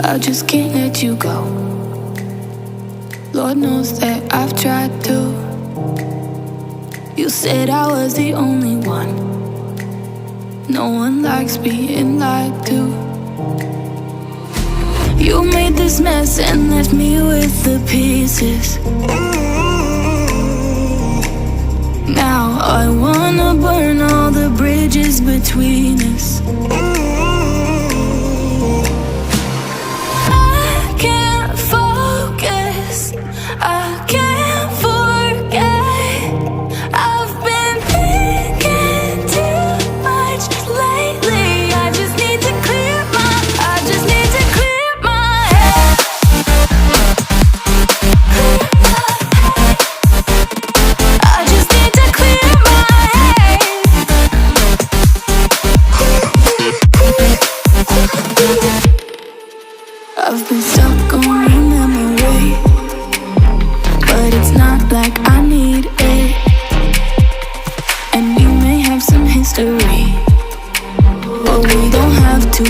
I just can't let you go. Lord knows that I've tried to. You said I was the only one. No one likes being lied to. You made this mess and left me with the pieces. Now I wanna burn all the bridges between us. I can't focus, I can't forget. I've been thinking too much lately. I just need to clear my head. I just need to clear my head. I've been stuck on your memory, but it's not like I need it. And we may have some history, but we don't have to